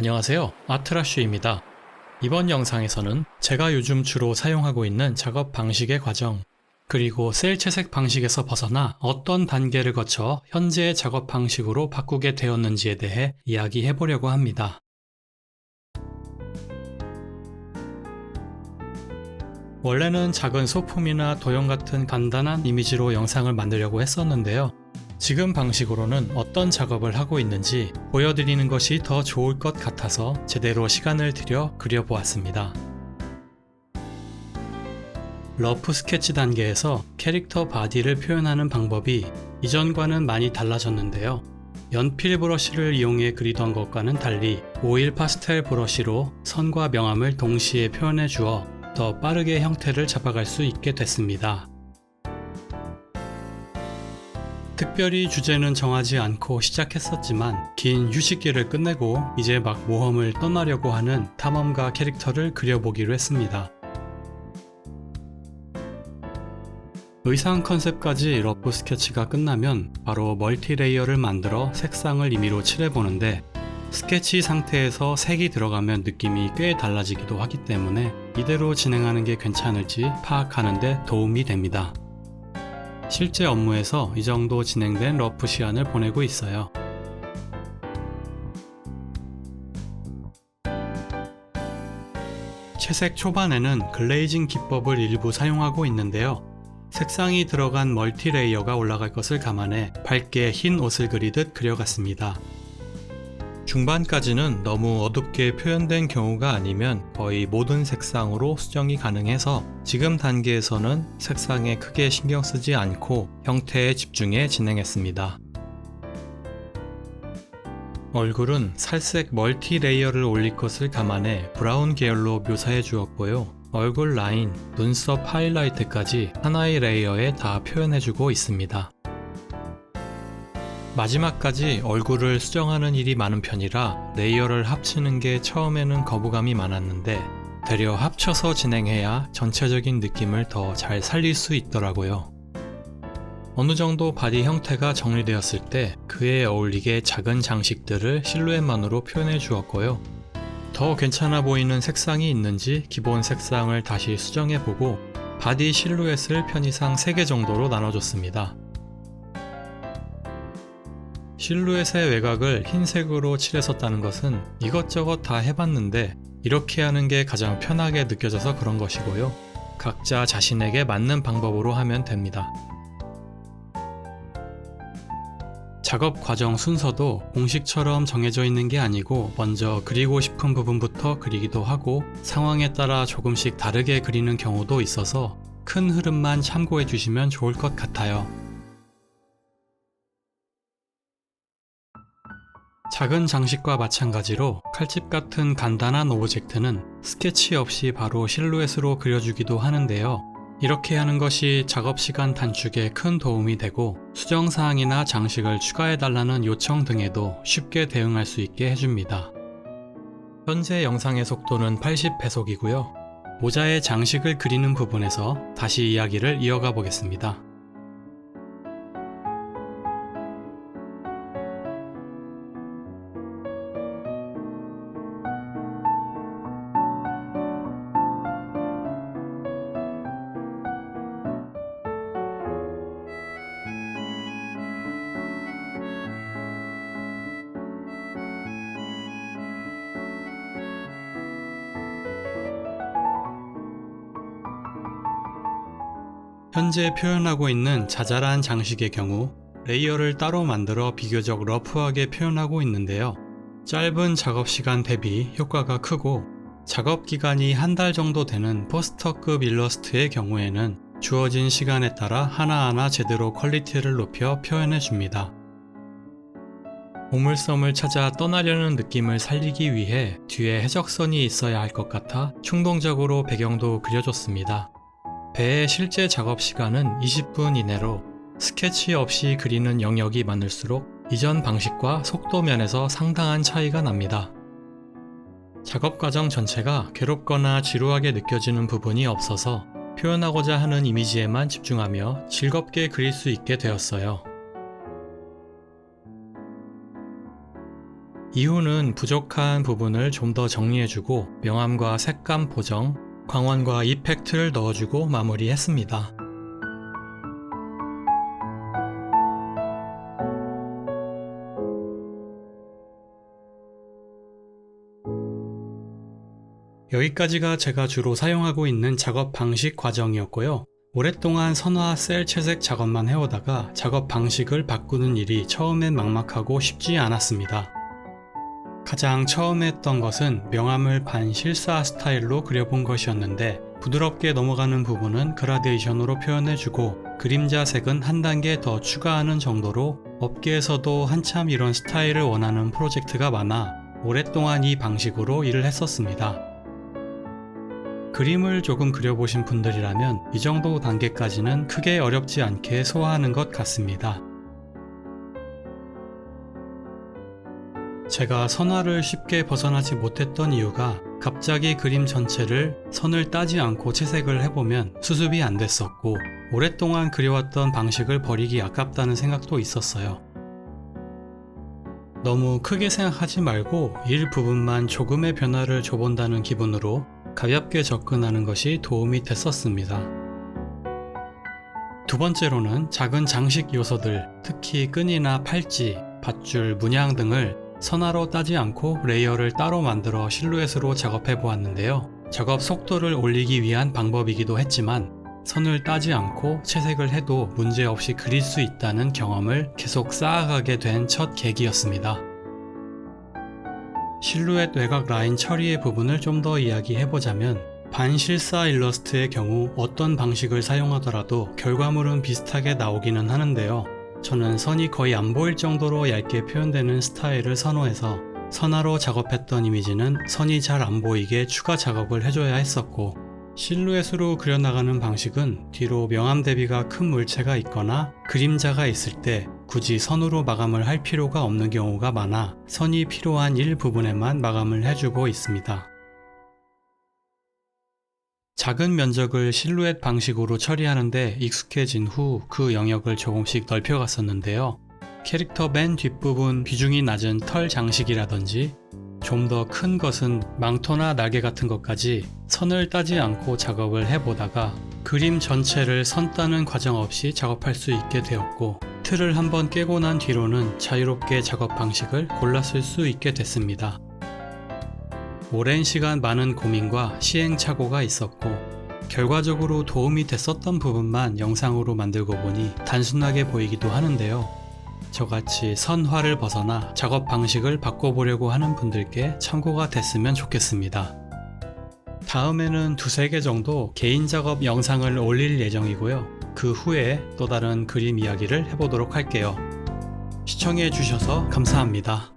안녕하세요, 아트라슈입니다. 이번 영상에서는 제가 요즘 주로 사용하고 있는 작업 방식의 과정, 그리고 셀 채색 방식에서 벗어나 어떤 단계를 거쳐 현재의 작업 방식으로 바꾸게 되었는지에 대해 이야기해 보려고 합니다. 원래는 작은 소품이나 도형 같은 간단한 이미지로 영상을 만들려고 했었는데요. 지금 방식으로는 어떤 작업을 하고 있는지 보여드리는 것이 더 좋을 것 같아서 제대로 시간을 들여 그려보았습니다. 러프 스케치 단계에서 캐릭터 바디를 표현하는 방법이 이전과는 많이 달라졌는데요. 연필 브러쉬를 이용해 그리던 것과는 달리 오일 파스텔 브러쉬로 선과 명암을 동시에 표현해 주어 더 빠르게 형태를 잡아갈 수 있게 됐습니다. 특별히 주제는 정하지 않고 시작했었지만 긴 휴식기를 끝내고 이제 막 모험을 떠나려고 하는 탐험가 캐릭터를 그려보기로 했습니다. 의상 컨셉까지 러프 스케치가 끝나면 바로 멀티 레이어를 만들어 색상을 임의로 칠해보는데 스케치 상태에서 색이 들어가면 느낌이 꽤 달라지기도 하기 때문에 이대로 진행하는 게 괜찮을지 파악하는 데 도움이 됩니다. 실제 업무에서 이 정도 진행된 러프 시안을 보내고 있어요. 채색 초반에는 글레이징 기법을 일부 사용하고 있는데요. 색상이 들어간 멀티 레이어가 올라갈 것을 감안해 밝게 흰 옷을 그리듯 그려갔습니다. 중반까지는 너무 어둡게 표현된 경우가 아니면 거의 모든 색상으로 수정이 가능해서 지금 단계에서는 색상에 크게 신경 쓰지 않고 형태에 집중해 진행했습니다. 얼굴은 살색 멀티 레이어를 올릴 것을 감안해 브라운 계열로 묘사해 주었고요. 얼굴 라인, 눈썹 하이라이트까지 하나의 레이어에 다 표현해주고 있습니다. 마지막까지 얼굴을 수정하는 일이 많은 편이라 레이어를 합치는 게 처음에는 거부감이 많았는데 되려 합쳐서 진행해야 전체적인 느낌을 더 잘 살릴 수 있더라고요. 어느 정도 바디 형태가 정리되었을 때 그에 어울리게 작은 장식들을 실루엣만으로 표현해 주었고요. 더 괜찮아 보이는 색상이 있는지 기본 색상을 다시 수정해보고 바디 실루엣을 편의상 3개 정도로 나눠줬습니다. 실루엣의 외곽을 흰색으로 칠했었다는 것은 이것저것 다 해봤는데 이렇게 하는 게 가장 편하게 느껴져서 그런 것이고요. 각자 자신에게 맞는 방법으로 하면 됩니다. 작업 과정 순서도 공식처럼 정해져 있는 게 아니고 먼저 그리고 싶은 부분부터 그리기도 하고 상황에 따라 조금씩 다르게 그리는 경우도 있어서 큰 흐름만 참고해 주시면 좋을 것 같아요. 작은 장식과 마찬가지로 칼집 같은 간단한 오브젝트는 스케치 없이 바로 실루엣으로 그려주기도 하는데요. 이렇게 하는 것이 작업시간 단축에 큰 도움이 되고 수정사항이나 장식을 추가해달라는 요청 등에도 쉽게 대응할 수 있게 해줍니다. 현재 영상의 속도는 80배속이고요. 모자의 장식을 그리는 부분에서 다시 이야기를 이어가 보겠습니다. 현재 표현하고 있는 자잘한 장식의 경우 레이어를 따로 만들어 비교적 러프하게 표현하고 있는데요. 짧은 작업 시간 대비 효과가 크고 작업 기간이 한 달 정도 되는 포스터급 일러스트의 경우에는 주어진 시간에 따라 하나하나 제대로 퀄리티를 높여 표현해 줍니다. 보물섬을 찾아 떠나려는 느낌을 살리기 위해 뒤에 해적선이 있어야 할 것 같아 충동적으로 배경도 그려줬습니다. 배의 실제 작업 시간은 20분 이내로 스케치 없이 그리는 영역이 많을수록 이전 방식과 속도 면에서 상당한 차이가 납니다. 작업 과정 전체가 괴롭거나 지루하게 느껴지는 부분이 없어서 표현하고자 하는 이미지에만 집중하며 즐겁게 그릴 수 있게 되었어요. 이후는 부족한 부분을 좀 더 정리해주고 명암과 색감 보정, 광원과 이펙트를 넣어주고 마무리했습니다. 여기까지가 제가 주로 사용하고 있는 작업 방식 과정이었고요. 오랫동안 선화 셀 채색 작업만 해오다가 작업 방식을 바꾸는 일이 처음엔 막막하고 쉽지 않았습니다. 가장 처음 했던 것은 명암을 반실사 스타일로 그려본 것이었는데 부드럽게 넘어가는 부분은 그라데이션으로 표현해주고 그림자 색은 한 단계 더 추가하는 정도로 업계에서도 한참 이런 스타일을 원하는 프로젝트가 많아 오랫동안 이 방식으로 일을 했었습니다. 그림을 조금 그려보신 분들이라면 이 정도 단계까지는 크게 어렵지 않게 소화하는 것 같습니다. 제가 선화를 쉽게 벗어나지 못했던 이유가 갑자기 그림 전체를 선을 따지 않고 채색을 해보면 수습이 안 됐었고 오랫동안 그려왔던 방식을 버리기 아깝다는 생각도 있었어요. 너무 크게 생각하지 말고 일부분만 조금의 변화를 줘본다는 기분으로 가볍게 접근하는 것이 도움이 됐었습니다. 두 번째로는 작은 장식 요소들, 특히 끈이나 팔찌, 밧줄, 문양 등을 선화로 따지 않고 레이어를 따로 만들어 실루엣으로 작업해 보았는데요. 작업 속도를 올리기 위한 방법이기도 했지만 선을 따지 않고 채색을 해도 문제없이 그릴 수 있다는 경험을 계속 쌓아가게 된 첫 계기였습니다. 실루엣 외곽 라인 처리의 부분을 좀 더 이야기해보자면 반실사 일러스트의 경우 어떤 방식을 사용하더라도 결과물은 비슷하게 나오기는 하는데요. 저는 선이 거의 안 보일 정도로 얇게 표현되는 스타일을 선호해서 선화로 작업했던 이미지는 선이 잘 안 보이게 추가 작업을 해줘야 했었고 실루엣으로 그려나가는 방식은 뒤로 명암 대비가 큰 물체가 있거나 그림자가 있을 때 굳이 선으로 마감을 할 필요가 없는 경우가 많아 선이 필요한 일부분에만 마감을 해주고 있습니다. 작은 면적을 실루엣 방식으로 처리하는데 익숙해진 후 그 영역을 조금씩 넓혀갔었는데요. 캐릭터 맨 뒷부분 비중이 낮은 털 장식이라든지 좀 더 큰 것은 망토나 날개 같은 것까지 선을 따지 않고 작업을 해보다가 그림 전체를 선 따는 과정 없이 작업할 수 있게 되었고 틀을 한번 깨고 난 뒤로는 자유롭게 작업 방식을 골라 쓸 수 있게 됐습니다. 오랜 시간 많은 고민과 시행착오가 있었고 결과적으로 도움이 됐었던 부분만 영상으로 만들고 보니 단순하게 보이기도 하는데요. 저같이 선화를 벗어나 작업 방식을 바꿔보려고 하는 분들께 참고가 됐으면 좋겠습니다. 다음에는 2-3개 정도 개인 작업 영상을 올릴 예정이고요. 그 후에 또 다른 그림 이야기를 해보도록 할게요. 시청해 주셔서 감사합니다.